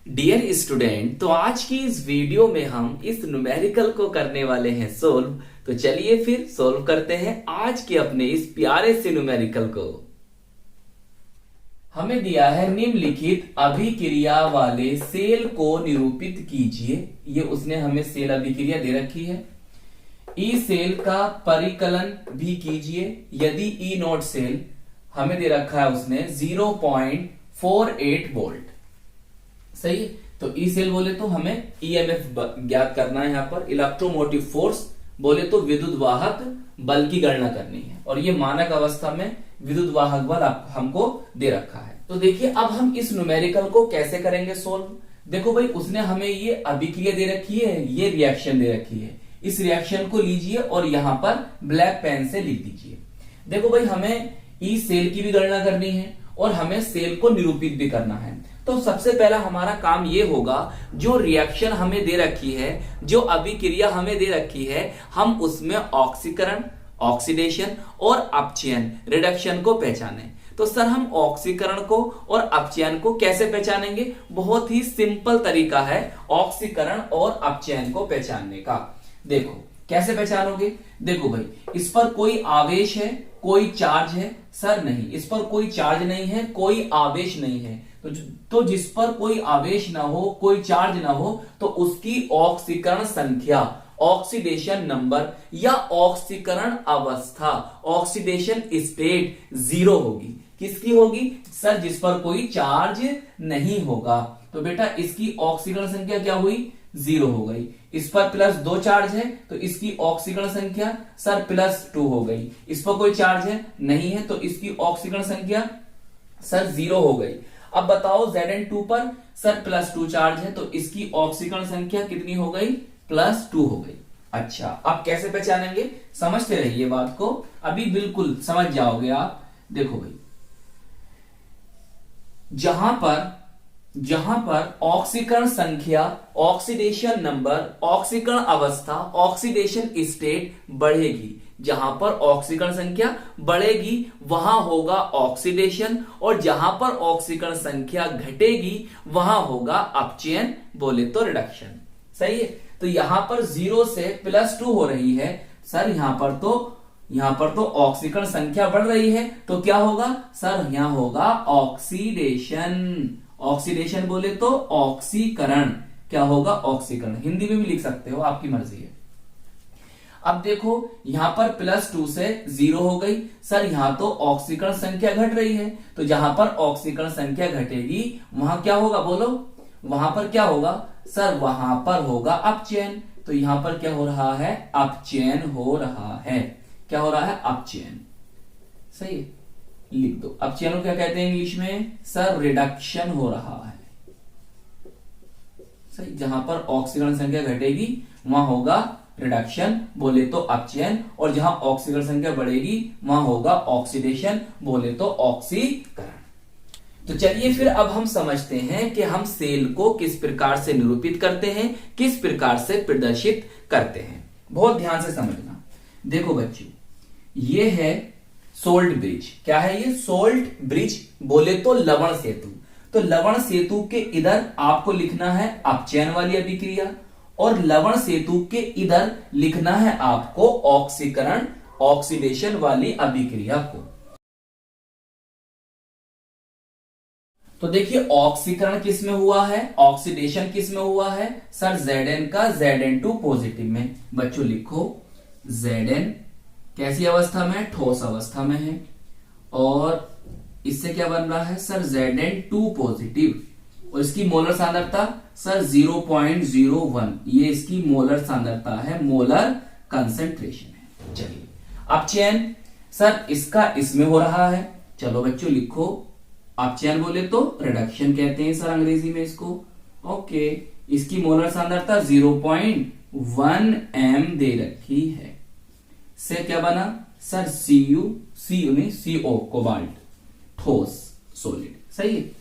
Dear student, तो आज की इस वीडियो में हम इस न्यूमेरिकल को करने वाले हैं सोल्व। तो चलिए फिर सोल्व करते हैं आज के अपने इस प्यारे से न्यूमेरिकल को। हमें दिया है निम्नलिखित अभिक्रिया वाले सेल को निरूपित कीजिए। ये उसने हमें सेल अभिक्रिया दे रखी है। ई सेल का परिकलन भी कीजिए। यदि ई नोट सेल हमें दे रखा है उसने 0.48 वोल्ट, सही है। तो ई सेल बोले तो हमें ईएमएफ ज्ञात करना है। यहां पर इलेक्ट्रोमोटिव फोर्स बोले तो विद्युत वाहक बल की गणना करनी है, और ये मानक अवस्था में विद्युत वाहक बल हमको दे रखा है। तो देखिए अब हम इस न्यूमेरिकल को कैसे करेंगे सोल्व। देखो भाई, उसने हमें ये अभिक्रिया दे रखी है, ये रिएक्शन दे रखी है। इस रिएक्शन को लीजिए और यहां पर ब्लैक पेन से लिख दीजिए। देखो भाई, हमें ई सेल की भी गणना करनी है और हमें सेल को निरूपित भी करना है। तो सबसे पहला हमारा काम ये होगा, जो रिएक्शन हमें दे रखी है, जो अभिक्रिया हमें दे रखी है, हम उसमें ऑक्सीकरण, ऑक्सीडेशन और अपचयन, रिडक्शन को पहचाने। तो सर हम ऑक्सीकरण को और अपचयन को कैसे पहचानेंगे? बहुत ही सिंपल तरीका है ऑक्सीकरण और अपचयन को पहचानने का। देखो कैसे पहचानोगे। देखो भाई, इस पर कोई आवेश है, कोई चार्ज है? सर नहीं, इस पर कोई चार्ज नहीं है, कोई आवेश नहीं है। तो जिस पर कोई आवेश ना हो, कोई चार्ज ना हो, तो उसकी ऑक्सीकरण संख्या, ऑक्सीडेशन नंबर या ऑक्सीकरण अवस्था, ऑक्सीडेशन स्टेट 0 होगी। किसकी होगी? सर जिस पर कोई चार्ज नहीं होगा। तो बेटा इसकी ऑक्सीकरण संख्या क्या हुई? 0 हो गई। इस पर +2 चार्ज है तो इसकी ऑक्सीकरण संख्या सर +2 हो गई। इस पर कोई चार्ज है नहीं है तो इसकी ऑक्सीकरण संख्या सर 0 हो गई। अब बताओ Zn2 पर सर +2 चार्ज है तो इसकी ऑक्सीकरण संख्या कितनी हो गई? +2 हो गई। अच्छा, अब कैसे पहचानेंगे? समझते रहिए बात को, अभी बिल्कुल समझ जाओगे आप। देखो भाई, जहां पर ऑक्सीकरण संख्या, ऑक्सीडेशन नंबर, ऑक्सीकरण अवस्था, ऑक्सीडेशन स्टेट बढ़ेगी, जहां पर ऑक्सीकरण संख्या बढ़ेगी वहां होगा ऑक्सीडेशन, और जहां पर ऑक्सीकरण संख्या घटेगी वहां होगा अपचयन, बोले तो रिडक्शन। सही है। तो यहां पर 0 से +2 हो रही है सर। यहां पर तो ऑक्सीकरण संख्या बढ़ रही है, तो क्या होगा सर? यहां होगा ऑक्सीडेशन। ऑक्सीडेशन बोले तो ऑक्सीकरण। क्या होगा? ऑक्सीकरण। हिंदी में भी लिख सकते हो, आपकी मर्जी है। अब देखो यहां पर +2 से 0 हो गई। सर यहां तो ऑक्सीकरण संख्या घट रही है, तो जहां पर ऑक्सीकरण संख्या घटेगी वहां क्या होगा? बोलो, वहां पर क्या होगा? सर वहां पर होगा अपचयन। तो यहां पर क्या हो रहा है? अपचयन हो रहा है। क्या हो रहा है? अपचयन। सही है, लिख दो। अपचयन को क्या कहते हैं इंग्लिश में? सर रिडक्शन हो रहा है। सही, जहां पर ऑक्सीकरण संख्या घटेगी वहां होगा रिडक्शन, बोले तो अपचयन, और जहां ऑक्सीकरण संख्या बढ़ेगी वहां होगा ऑक्सीडेशन, बोले तो ऑक्सीकरण। तो चलिए फिर अब हम समझते हैं कि हम सेल को किस प्रकार से निरूपित करते हैं, किस प्रकार से प्रदर्शित करते हैं। बहुत ध्यान से समझना। देखो बच्चों, ये है सोल्ट ब्रिज। क्या है ये? सोल्ट ब्रिज, बोले तो लवण सेतु। तो लवण सेतु के इधर आपको लिखना है अपचयन वाली अभिक्रिया, और लवण सेतु के इधर लिखना है आपको ऑक्सीकरण, ऑक्सीडेशन वाली अभिक्रिया को। तो देखिए ऑक्सीकरण किस में हुआ है, ऑक्सीडेशन किस में हुआ है? सर Zn का Zn2 पॉजिटिव में। बच्चों लिखो, Zn कैसी अवस्था में? ठोस अवस्था में है। और इससे क्या बन रहा है? सर Zn2 पॉजिटिव, और इसकी मोलर सांद्रता सर 0.01। ये इसकी मोलर सांद्रता है, मोलर कंसंट्रेशन है। चलिए अपचयन सर इसका इसमें हो रहा है। चलो बच्चों लिखो, अपचयन बोले तो रिडक्शन कहते हैं सर अंग्रेजी में इसको। ओके, इसकी मोलर सांद्रता 0.1 m दे रखी है। से क्या बना सर? CO कोबाल्ट, ठोस सॉलिड। सही है।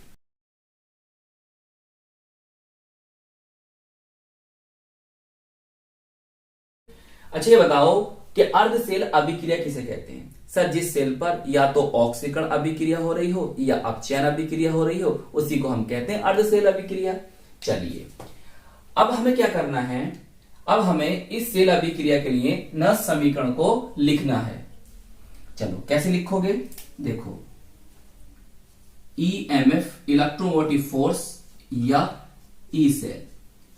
अच्छा ये बताओ कि अर्ध सेल अभिक्रिया किसे कहते हैं? सर जिस सेल पर या तो ऑक्सीकरण अभिक्रिया हो रही हो या अपचयन अभिक्रिया हो रही हो, उसी को हम कहते हैं अर्ध सेल अभिक्रिया। चलिए अब हमें क्या करना है, अब हमें इस सेल अभिक्रिया के लिए नष्ट समीकरण को लिखना है। चलो कैसे लिखोगे, देखो ईएमएफ इलेक्ट्रोमोटिव फोर्स या ई सेल,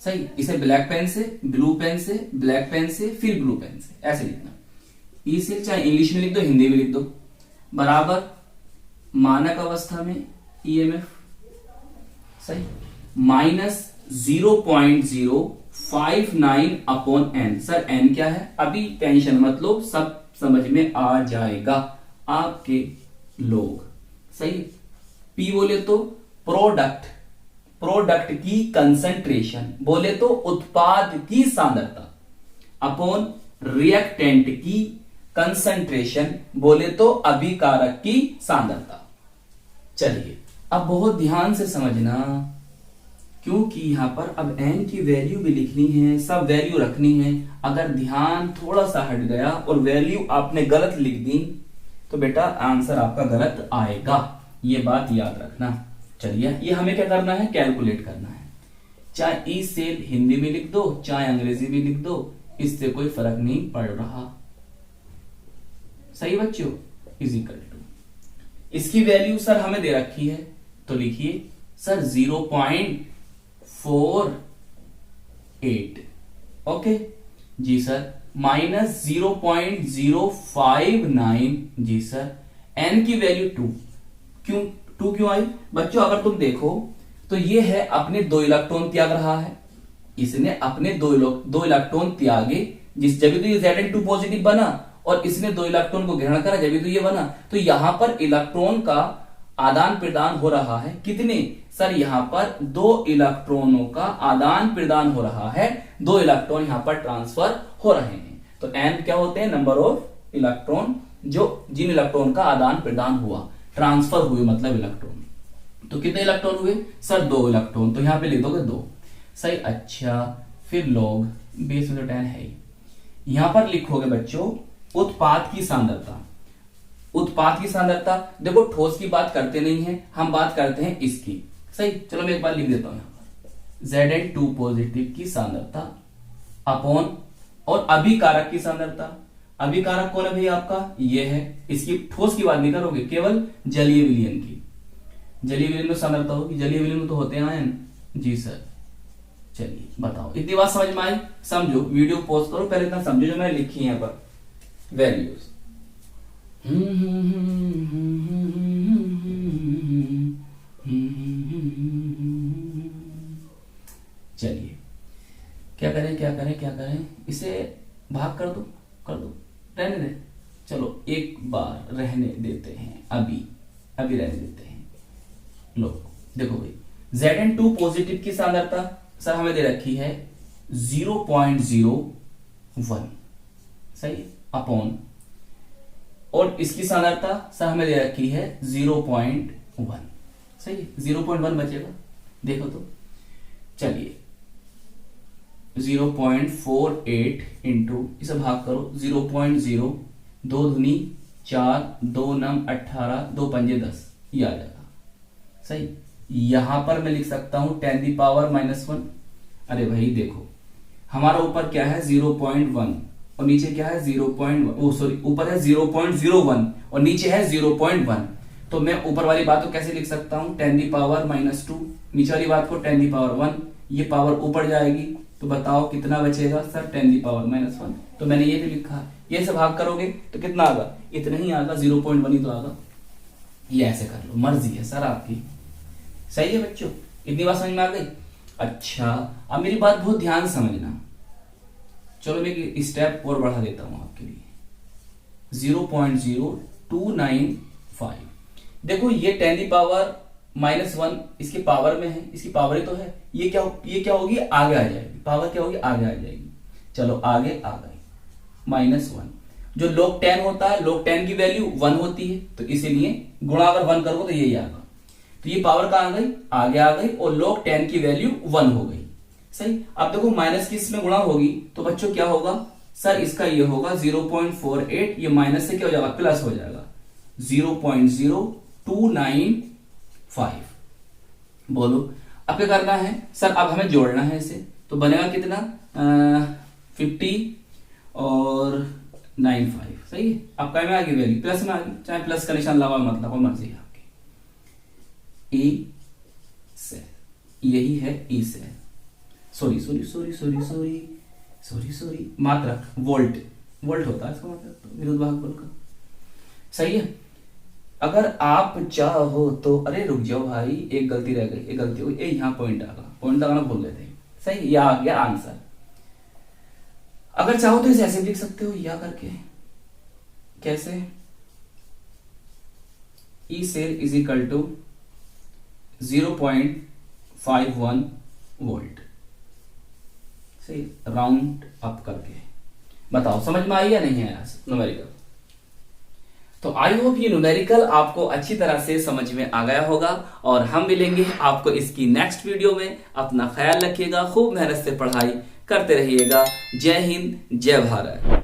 सही, इसे ब्लैक पेन से, ब्लू पेन से, ब्लैक पेन से, फिर ब्लू पेन से ऐसे लिखना। ई सेल चाहे इंग्लिश में लिख दो, हिंदी में लिख दो, बराबर मानक अवस्था में ईएमएफ, सही, minus 0.059 upon N. Sir N क्या है, अभी टेंशन मत लो, सब समझ में आ जाएगा आपके लोग, सही। पी बोले तो प्रोडक्ट, प्रोडक्ट की कंसंट्रेशन, बोले तो उत्पाद की सांद्रता, अपॉन रिएक्टेंट की कंसंट्रेशन, बोले तो अभिकारक की सांद्रता। चलिए अब बहुत ध्यान से समझना, क्योंकि यहां पर अब n की वैल्यू भी लिखनी है, सब वैल्यू रखनी है। अगर ध्यान थोड़ा सा हट गया और वैल्यू आपने गलत लिख दी तो बेटा आंसर आपका गलत आएगा, ये बात याद रखना। चलिए ये हमें क्या करना है, कैलकुलेट करना है। चाहे ई सेल हिंदी में लिख दो, चाहे अंग्रेजी में लिख दो, इससे कोई फर्क नहीं पड़ रहा, सही बच्चों। इजिकल टू इसकी वैल्यू सर हमें दे रखी है, तो लिखिए सर 0.48, ओके जी सर, माइनस 0.059 जी सर, एन की वैल्यू 2, क्यों 2 क्यों आई बच्चों, अगर तुम देखो तो ये है अपने 2 इलेक्ट्रॉन त्याग रहा है, इसने अपने दो इलेक्ट्रॉन त्यागे, जिस जब तो ये Zn2 पॉजिटिव बना, और इसने 2 इलेक्ट्रॉन को ग्रहण करा जब तो ये बना। तो यहां पर इलेक्ट्रॉन का आदान प्रदान हो रहा है, कितने सर, यहां पर 2 इलेक्ट्रॉनों का आदान प्रदान हो रहा है, 2 इलेक्ट्रॉन यहां पर ट्रांसफर हो रहे हैं। तो n क्या होते हैं, नंबर ऑफ इलेक्ट्रॉन, जो जिन इलेक्ट्रॉन का आदान प्रदान हुआ, ट्रांसफर हुए मतलब इलेक्ट्रॉन। तो कितने इलेक्ट्रॉन हुए सर, 2 इलेक्ट्रॉन, तो यहां पे लिख दोगे 2, सही। अच्छा फिर लॉग बेस में तो 10 है ही, यहां पर लिखोगे बच्चों उत्पाद की सांद्रता। उत्पाद की सांद्रता देखो, ठोस की बात करते नहीं है हम, बात करते हैं इसकी, सही। चलो मैं एक बार लिख देता हूं यहां पर, Zn2 पॉजिटिव की सांद्रता अपॉन, और अभिकारक की सांद्रता। अभिकारक कौन है भैया आपका, ये है, इसकी ठोस की बात नहीं करोगे, केवल जलीय विलयन की। जलीय विलयन में सांद्रता होगी, जलीय विलयन में तो होते हैं आयन जी सर। चलिए बताओ, इतनी बात समझ में आई, समझो, वीडियो पॉज करो, पहले इतना समझो जो मैंने लिखी है यहां पर वैल्यूज। चलिए क्या करें क्या करें क्या करें, इसे भाग कर दो, कर दो, रहने दे, चलो एक बार रहने देते हैं, अभी रहने देते हैं। लो देखो भाई, Zn2 पॉजिटिव की सांद्रता सर हमें दे रखी है 0.01, सही, अपॉन, और इसकी सांद्रता सर हमें दे रखी है 0.1, सही, 0.1 बचेगा, देखो तो। चलिए 0.48 इंटू, इसे भाग करो 0.0, 2 दूनी 4, 2 नम 18, 2 पंजे 10, ये आ जाएगा, सही। यहां पर मैं लिख सकता हूं 10⁻⁻1। अरे भाई देखो, हमारा ऊपर क्या है 0.1 और नीचे क्या है 0.1, सॉरी ऊपर है 0.01 और नीचे है 0.1। तो मैं ऊपर वाली बात को कैसे लिख सकता हूं, 10⁻⁻2, नीचे वाली बात को 10⁻1, ये पावर ऊपर जाएगी, तो बताओ कितना बचेगा सर, 10⁻⁻1। तो मैंने ये भी लिखा, ये से भाग करोगे तो कितना आगा, इतना ही आगा, 0.1 ही तो आगा। ये ऐसे कर लो, मर्जी है सर आपकी, सही है बच्चों, इतनी बात समझ में आ गई। अच्छा अब मेरी बात बहुत ध्यान से समझना, चलो मैं एक स्टेप और बढ़ा देता हूं आपके लिए, 0.0295। देखो ये 10⁻⁻1 इसके पावर में है, इसकी पावर ही तो है, ये क्या होगी, आगे आ जाएगी, पावर क्या होगी, आगे आ जाएगी। चलो आगे आ गई, -1। जो log 10 होता है, log 10 की वैल्यू 1 होती है, तो इसीलिए गुणा अगर 1 करोगे तो यही आएगा। तो ये पावर कहां आ गई, आगे आ गई, और log 10 की वैल्यू 1 हो गई, सही। अब देखो माइनस की इसमें गुणा होगी तो बच्चों क्या होगा सर, इसका ये होगा 0.48, ये माइनस से क्या हो जाएगा, प्लस हो जाएगा, 0.0295। बोलो अब क्या करना है सर, अब हमें जोड़ना है इसे, तो बनेगा कितना 50 और 95, सही है। अब क्या में आ गई वैल्यू, प्लस में आ गई, चाहे प्लस का निशान लगाओ मतलब कोई मर्जी है आपकी। ई सेल, यही है ई सेल। सॉरी मात्रक वोल्ट होता है इसका मतलब विद्युत वाहक बल का, सही है। अगर आप चाहो तो, अरे रुक जाओ भाई, एक गलती रह गई, एक गलती हुई, यहाँ पॉइंट लगाना भूल गए थे, सही, या आ गया आंसर। अगर चाहो तो इसे ऐसे लिख सकते हो या करके, कैसे, E cell is equal to 0.51 volt, सही, राउंड अप करके। बताओ समझ में आई या नहीं आया न्यूमेरिकल? तो आई होप ये न्यूमेरिकल आपको अच्छी तरह से समझ में आ गया होगा, और हम मिलेंगे आपको इसकी नेक्स्ट वीडियो में। अपना ख्याल रखिएगा, खूब मेहनत से पढ़ाई करते रहिएगा। जय हिंद, जय भारत।